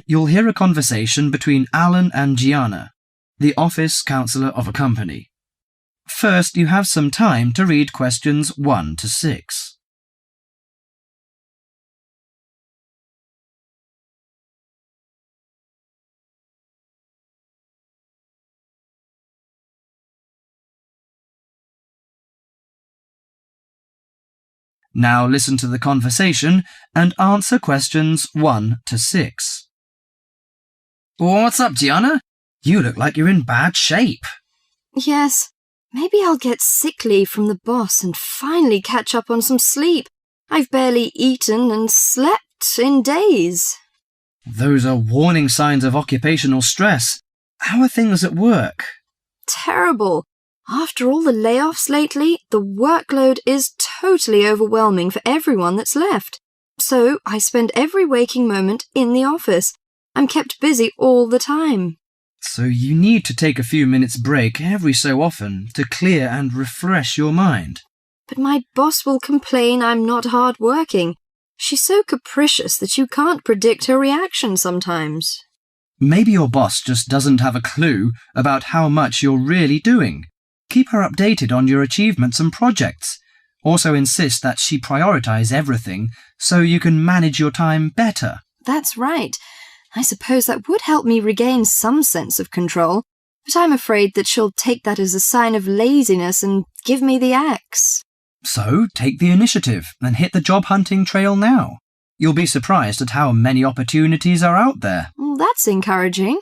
you'll hear a conversation between Alan and Gianna, the office counsellor of a company. First, you have some time to read questions 1 to 6. Now listen to the conversation and answer questions 1 to 6. What's up, Gianna? You look like you're in bad shape. Yes, maybe I'll get sick leave from the boss and finally catch up on some sleep. I've barely eaten and slept in days. Those are warning signs of occupational stress. How are things at work? Terrible. After all the layoffs lately, the workload is totally overwhelming for everyone that's left. So I spend every waking moment in the office. I'm kept busy all the time. So you need to take a few minutes break every so often to clear and refresh your mind. But my boss will complain I'm not hard-working. She's so capricious that you can't predict her reaction sometimes. Maybe your boss just doesn't have a clue about how much you're really doing. Keep her updated on your achievements and projects. Also insist that she prioritize everything so you can manage your time better. That's right. I suppose that would help me regain some sense of control, but I'm afraid that she'll take that as a sign of laziness and give me the axe. So take the initiative and hit the job hunting trail now. You'll be surprised at how many opportunities are out there. That's encouraging.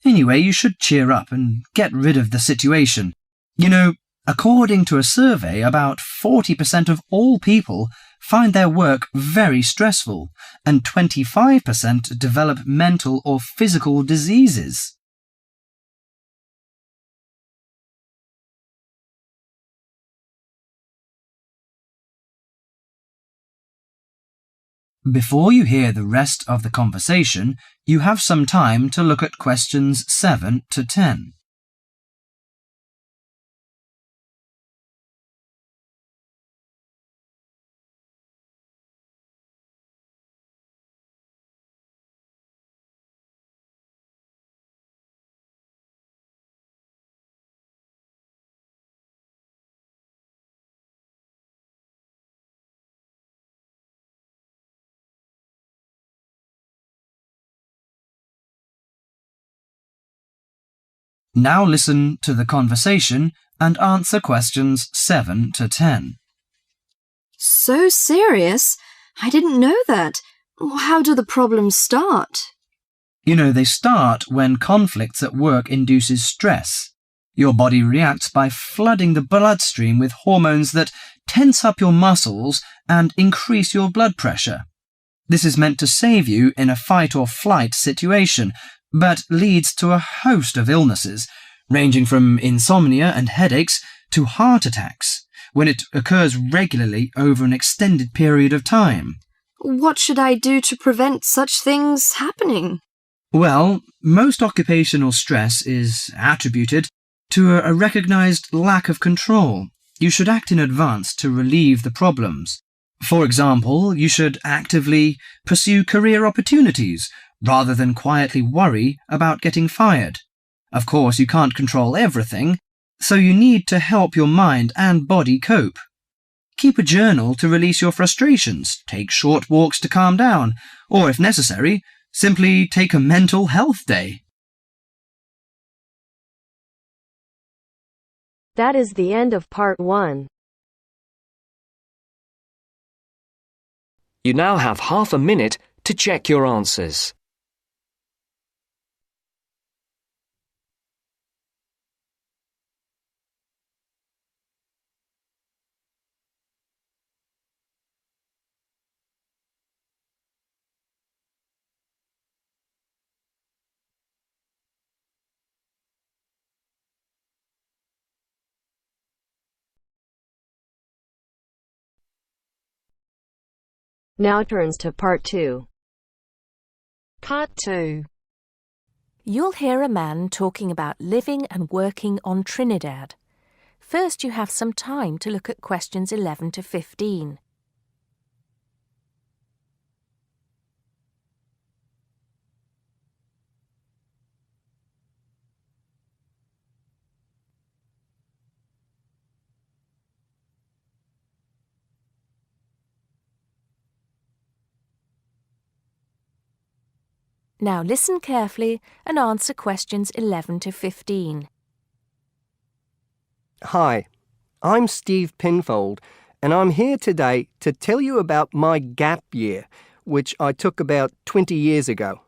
Anyway, you should cheer up and get rid of the situation. You know, according to a survey, about 40% of all people find their work very stressful, and 25% develop mental or physical diseases. Before you hear the rest of the conversation, you have some time to look at questions 7 to 10. Now listen to the conversation and answer questions 7 to 10. So serious? I didn't know that. How do the problems start? You know, they start when conflicts at work induces stress. Your body reacts by flooding the bloodstream with hormones that tense up your muscles and increase your blood pressure. This is meant to save you in a fight or flight situation, but leads to a host of illnesses, ranging from insomnia and headaches to heart attacks, when it occurs regularly over an extended period of time. What should I do to prevent such things happening? Well, most occupational stress is attributed to a recognized lack of control. You should act in advance to relieve the problems. For example, you should actively pursue career opportunities rather than quietly worry about getting fired. Of course, you can't control everything, so you need to help your mind and body cope. Keep a journal to release your frustrations, take short walks to calm down, or if necessary, simply take a mental health day. That is the end of part 1. You now have half a minute to check your answers. Now turns to part 2. Part 2. You'll hear a man talking about living and working on Trinidad. First, you have some time to look at questions 11 to 15. Now listen carefully and answer questions 11 to 15. Hi, I'm Steve Pinfold, and I'm here today to tell you about my gap year, which I took about 20 years ago.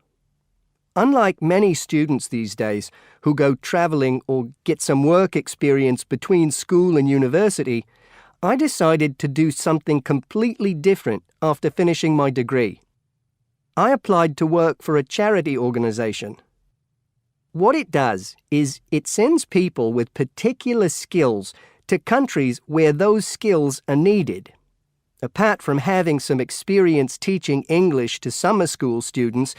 Unlike many students these days who go travelling or get some work experience between school and university, I decided to do something completely different after finishing my degree. I applied to work for a charity organisation. What it does is it sends people with particular skills to countries where those skills are needed. Apart from having some experience teaching English to summer school students,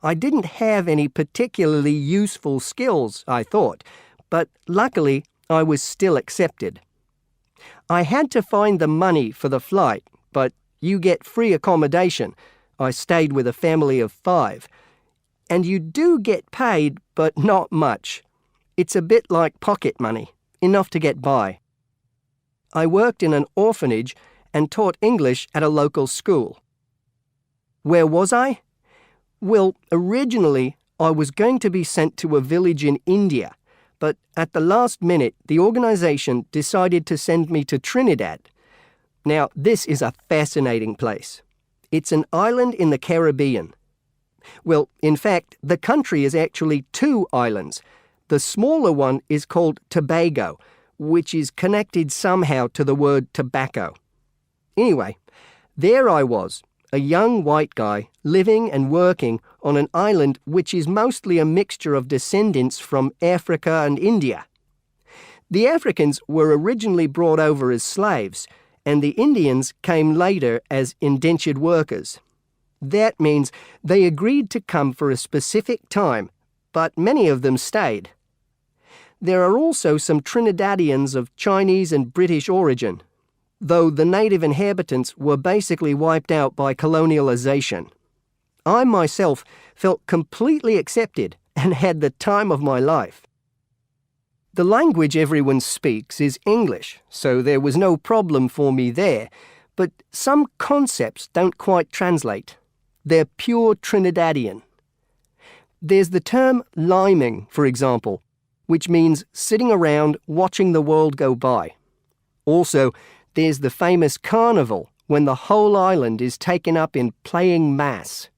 I didn't have any particularly useful skills, I thought, but luckily I was still accepted. I had to find the money for the flight, but you get free accommodation. I stayed with a family of 5. And you do get paid, but not much. It's a bit like pocket money, enough to get by. I worked in an orphanage and taught English at a local school. Where was I? Well, originally I was going to be sent to a village in India, but at the last minute the organisation decided to send me to Trinidad. Now, this is a fascinating place. It's an island in the Caribbean. Well, in fact, the country is actually 2 islands. The smaller one is called Tobago, which is connected somehow to the word tobacco. Anyway, there I was, a young white guy living and working on an island which is mostly a mixture of descendants from Africa and India. The Africans were originally brought over as slaves, and the Indians came later as indentured workers. That means they agreed to come for a specific time, but many of them stayed. There are also some Trinidadians of Chinese and British origin, though the native inhabitants were basically wiped out by colonialization. I myself felt completely accepted and had the time of my life. The language everyone speaks is English, so there was no problem for me there, but some concepts don't quite translate. They're pure Trinidadian. There's the term liming, for example, which means sitting around watching the world go by. Also, there's the famous carnival, when the whole island is taken up in playing mass.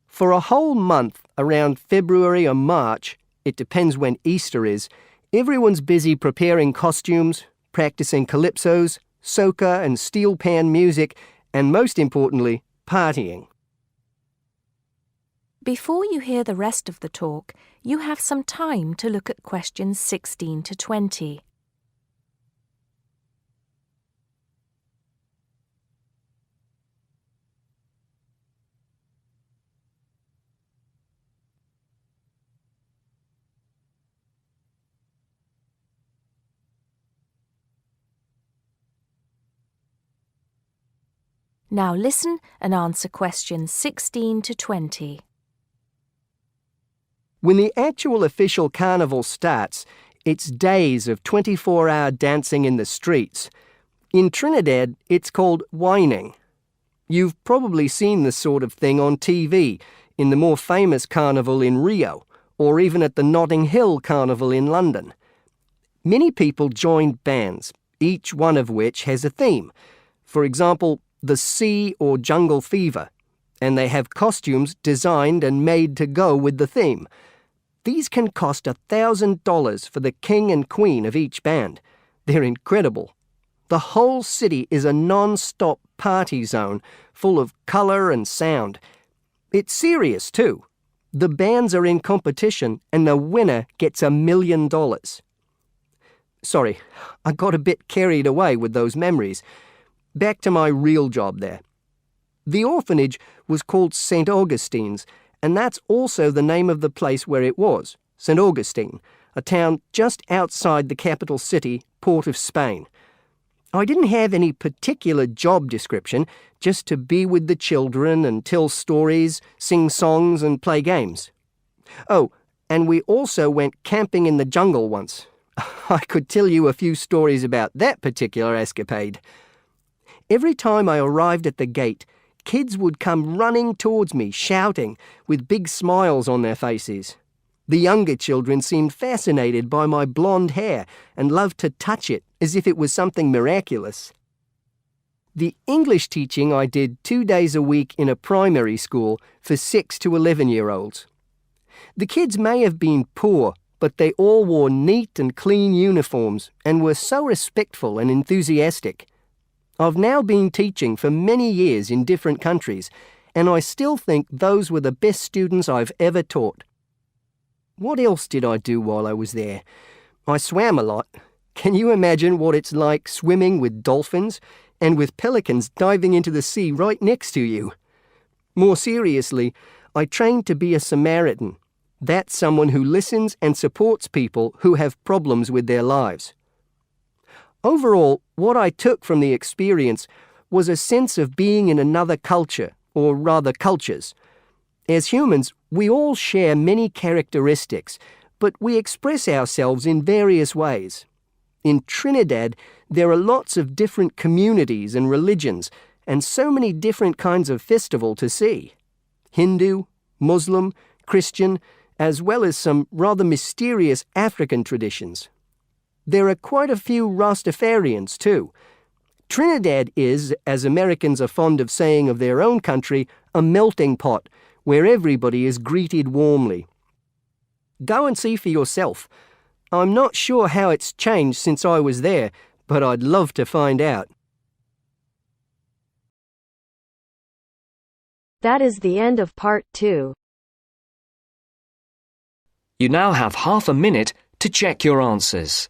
For a whole month, around February or March, it depends when Easter is, everyone's busy preparing costumes, practicing calypsos, soca and steel pan music, and most importantly, partying. Before you hear the rest of the talk, you have some time to look at questions 16 to 20. Now listen and answer questions 16 to 20. When the actual official carnival starts, it's days of 24-hour dancing in the streets. In Trinidad, it's called whining. You've probably seen this sort of thing on TV, in the more famous carnival in Rio, or even at the Notting Hill Carnival in London. Many people joined bands, each one of which has a theme. For example, the Sea or Jungle Fever, and they have costumes designed and made to go with the theme. These can cost $1,000 for the king and queen of each band. They're incredible. The whole city is a non-stop party zone, full of colour and sound. It's serious too. The bands are in competition and the winner gets $1 million. Sorry, I got a bit carried away with those memories. Back to my real job there. The orphanage was called St. Augustine's, and that's also the name of the place where it was, St. Augustine, a town just outside the capital city, Port of Spain. I didn't have any particular job description, just to be with the children and tell stories, sing songs and play games. Oh, and we also went camping in the jungle once. I could tell you a few stories about that particular escapade. Every time I arrived at the gate, kids would come running towards me, shouting, with big smiles on their faces. The younger children seemed fascinated by my blonde hair and loved to touch it as if it was something miraculous. The English teaching I did 2 days a week in a primary school for 6 to 11-year-olds. The kids may have been poor, but they all wore neat and clean uniforms and were so respectful and enthusiastic. I've now been teaching for many years in different countries, and I still think those were the best students I've ever taught. What else did I do while I was there? I swam a lot. Can you imagine what it's like swimming with dolphins and with pelicans diving into the sea right next to you? More seriously, I trained to be a Samaritan. That's someone who listens and supports people who have problems with their lives. Overall, what I took from the experience was a sense of being in another culture, or rather cultures. As humans, we all share many characteristics, but we express ourselves in various ways. In Trinidad, there are lots of different communities and religions, and so many different kinds of festival to see. Hindu, Muslim, Christian, as well as some rather mysterious African traditions. There are quite a few Rastafarians too. Trinidad is, as Americans are fond of saying of their own country, a melting pot, where everybody is greeted warmly. Go and see for yourself. I'm not sure how it's changed since I was there, but I'd love to find out. That is the end of part 2. You now have half a minute to check your answers.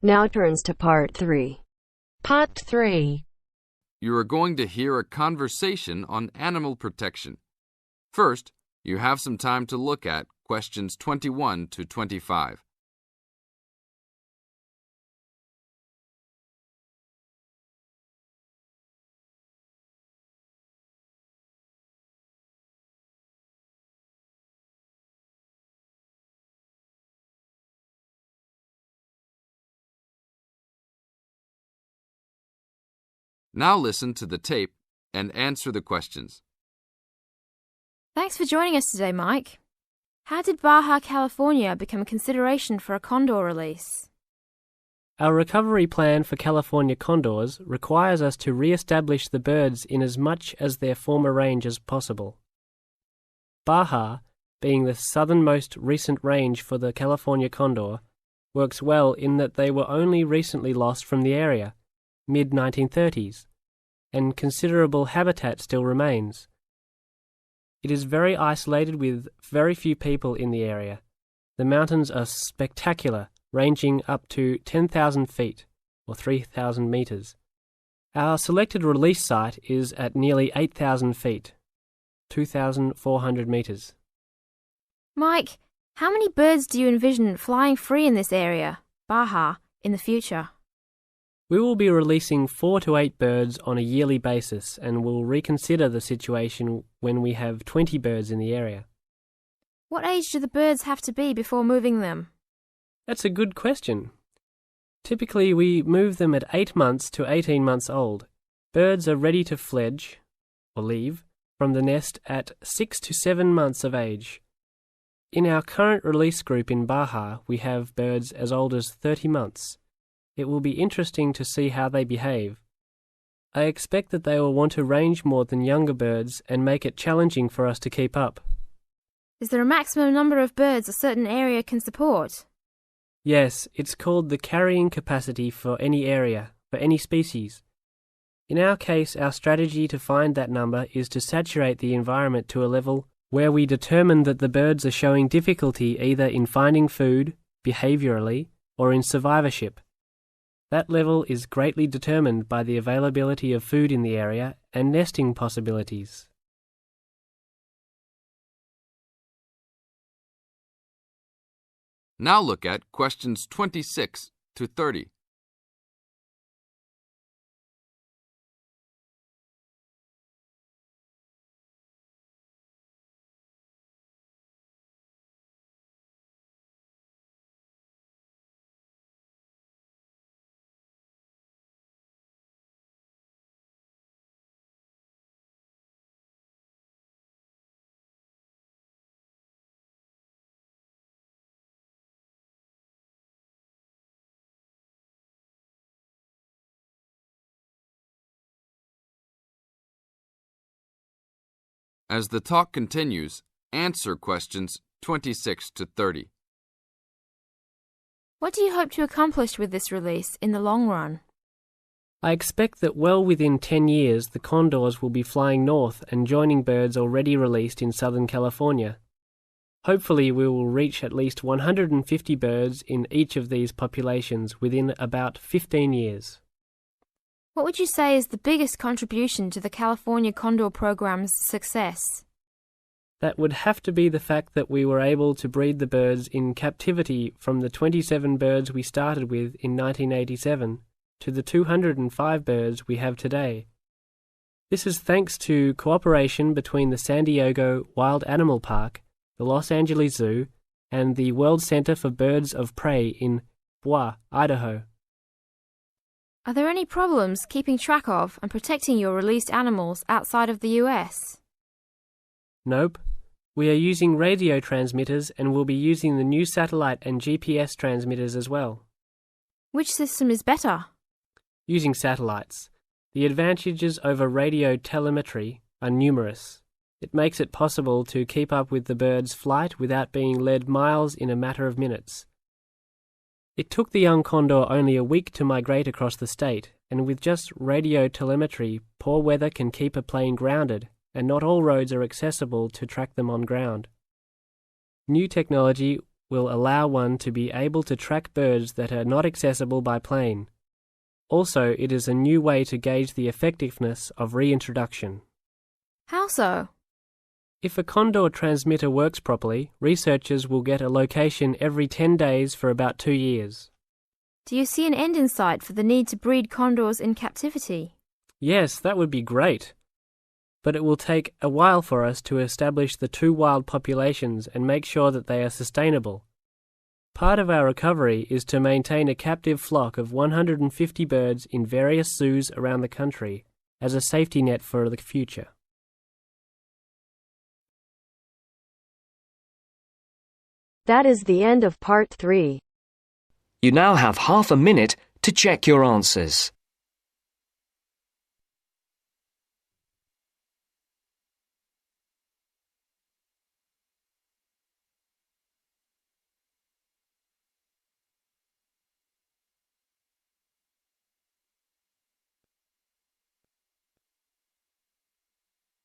Now turns to part 3. Part 3. You are going to hear a conversation on animal protection. First, you have some time to look at questions 21 to 25. Now listen to the tape and answer the questions. Thanks for joining us today, Mike. How did Baja California become a consideration for a condor release? Our recovery plan for California condors requires us to re-establish the birds in as much as their former range as possible. Baja, being the southernmost recent range for the California condor, works well in that they were only recently lost from the area, mid-1930s, and considerable habitat still remains. It is very isolated with very few people in the area. The mountains are spectacular, ranging up to 10,000 feet, or 3,000 meters. Our selected release site is at nearly 8,000 feet, 2,400 meters. Mike, how many birds do you envision flying free in this area, Baja, in the future? We will be releasing 4 to 8 birds on a yearly basis and will reconsider the situation when we have 20 birds in the area. What age do the birds have to be before moving them? That's a good question. Typically, we move them at 8 months to 18 months old. Birds are ready to fledge, or leave, from the nest at 6 to 7 months of age. In our current release group in Baja, we have birds as old as 30 months. It will be interesting to see how they behave. I expect that they will want to range more than younger birds and make it challenging for us to keep up. Is there a maximum number of birds a certain area can support? Yes, it's called the carrying capacity for any area, for any species. In our case, our strategy to find that number is to saturate the environment to a level where we determine that the birds are showing difficulty either in finding food, behaviourally, or in survivorship. That level is greatly determined by the availability of food in the area and nesting possibilities. Now look at questions 26 to 30. As the talk continues, answer questions 26 to 30. What do you hope to accomplish with this release in the long run? I expect that well within 10 years the condors will be flying north and joining birds already released in Southern California. Hopefully we will reach at least 150 birds in each of these populations within about 15 years. What would you say is the biggest contribution to the California Condor program's success? That would have to be the fact that we were able to breed the birds in captivity from the 27 birds we started with in 1987 to the 205 birds we have today. This is thanks to cooperation between the San Diego Wild Animal Park, the Los Angeles Zoo, and the World Center for Birds of Prey in Boise, Idaho. Are there any problems keeping track of and protecting your released animals outside of the US? Nope. We are using radio transmitters and will be using the new satellite and GPS transmitters as well. Which system is better? Using satellites. The advantages over radio telemetry are numerous. It makes it possible to keep up with the bird's flight without being led miles in a matter of minutes. It took the young condor only a week to migrate across the state, and with just radio telemetry, poor weather can keep a plane grounded, and not all roads are accessible to track them on ground. New technology will allow one to be able to track birds that are not accessible by plane. Also, it is a new way to gauge the effectiveness of reintroduction. How so? If a condor transmitter works properly, researchers will get a location every 10 days for about 2 years. Do you see an end in sight for the need to breed condors in captivity? Yes, that would be great. But it will take a while for us to establish the two wild populations and make sure that they are sustainable. Part of our recovery is to maintain a captive flock of 150 birds in various zoos around the country as a safety net for the future. That is the end of part 3. You now have half a minute to check your answers.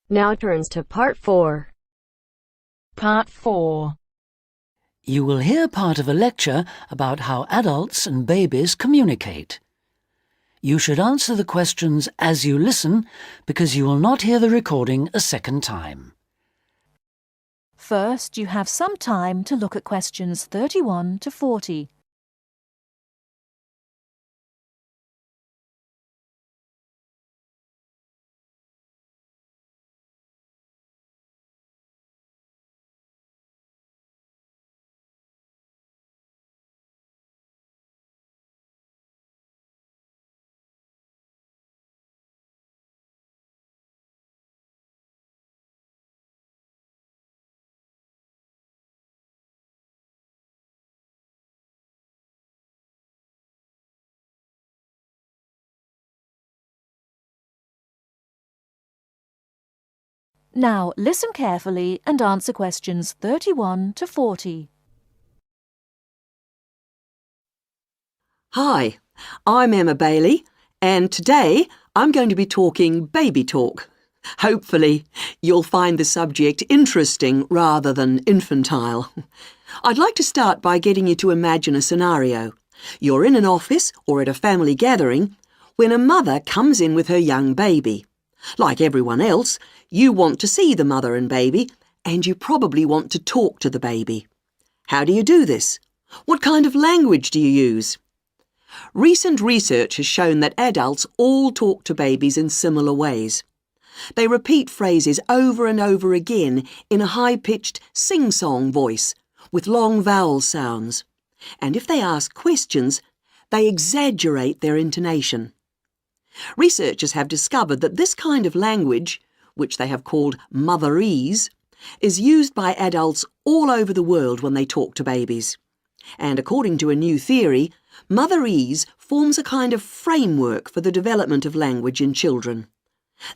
Now turns to part 4. Part 4. You will hear part of a lecture about how adults and babies communicate. You should answer the questions as you listen because you will not hear the recording a second time. First, you have some time to look at questions 31 to 40. Now listen carefully and answer questions 31 to 40. Hi, I'm Emma Bailey, and today I'm going to be talking baby talk. Hopefully, you'll find the subject interesting rather than infantile. I'd like to start by getting you to imagine a scenario. You're in an office or at a family gathering when a mother comes in with her young baby. Like everyone else, you want to see the mother and baby, and you probably want to talk to the baby. How do you do this? What kind of language do you use? Recent research has shown that adults all talk to babies in similar ways. They repeat phrases over and over again in a high-pitched sing-song voice with long vowel sounds. And if they ask questions, they exaggerate their intonation. Researchers have discovered that this kind of language, which they have called motherese, is used by adults all over the world when they talk to babies. And according to a new theory, motherese forms a kind of framework for the development of language in children.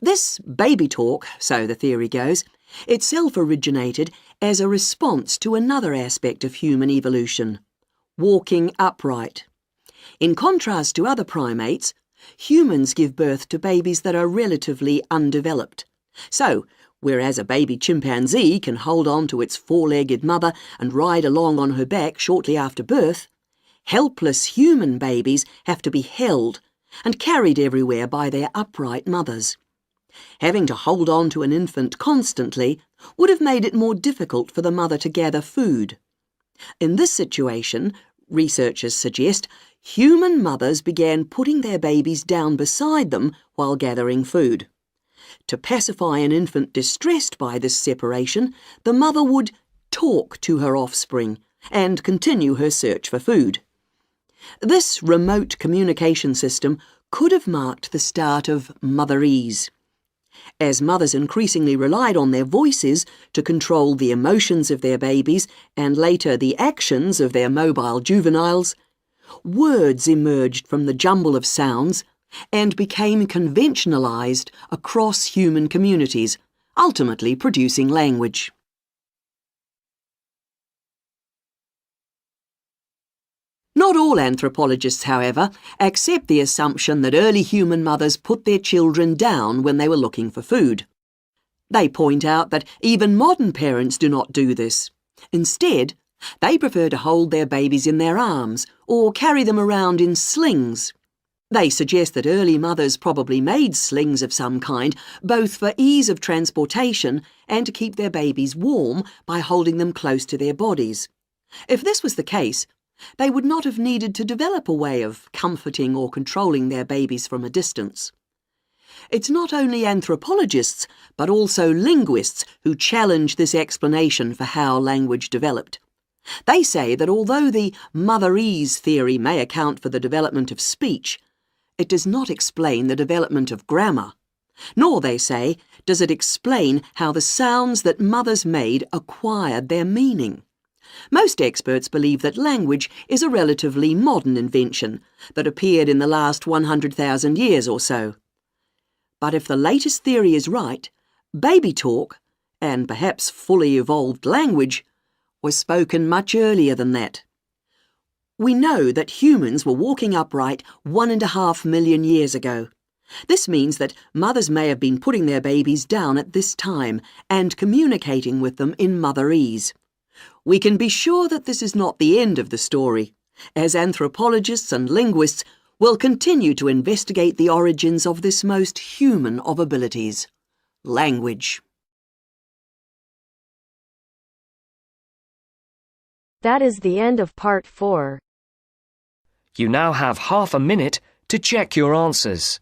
This baby talk, so the theory goes, itself originated as a response to another aspect of human evolution, walking upright. In contrast to other primates, humans give birth to babies that are relatively undeveloped. So, whereas a baby chimpanzee can hold on to its four-legged mother and ride along on her back shortly after birth, helpless human babies have to be held and carried everywhere by their upright mothers. Having to hold on to an infant constantly would have made it more difficult for the mother to gather food. In this situation, researchers suggest, human mothers began putting their babies down beside them while gathering food. To pacify an infant distressed by this separation, the mother would talk to her offspring and continue her search for food. This remote communication system could have marked the start of motherese. As mothers increasingly relied on their voices to control the emotions of their babies and later the actions of their mobile juveniles, words emerged from the jumble of sounds and became conventionalized across human communities, ultimately producing language. Not all anthropologists, however, accept the assumption that early human mothers put their children down when they were looking for food. They point out that even modern parents do not do this. Instead, they prefer to hold their babies in their arms or carry them around in slings. They suggest that early mothers probably made slings of some kind, both for ease of transportation and to keep their babies warm by holding them close to their bodies. If this was the case, they would not have needed to develop a way of comforting or controlling their babies from a distance. It's not only anthropologists, but also linguists who challenge this explanation for how language developed. They say that although the motherese theory may account for the development of speech, it does not explain the development of grammar. Nor, they say, does it explain how the sounds that mothers made acquired their meaning. Most experts believe that language is a relatively modern invention that appeared in the last 100,000 years or so. But if the latest theory is right, baby talk, and perhaps fully evolved language, was spoken much earlier than that. We know that humans were walking upright 1.5 million years ago. This means that mothers may have been putting their babies down at this time and communicating with them in motherese. We can be sure that this is not the end of the story, as anthropologists and linguists will continue to investigate the origins of this most human of abilities, language. That is the end of part 4. You now have half a minute to check your answers.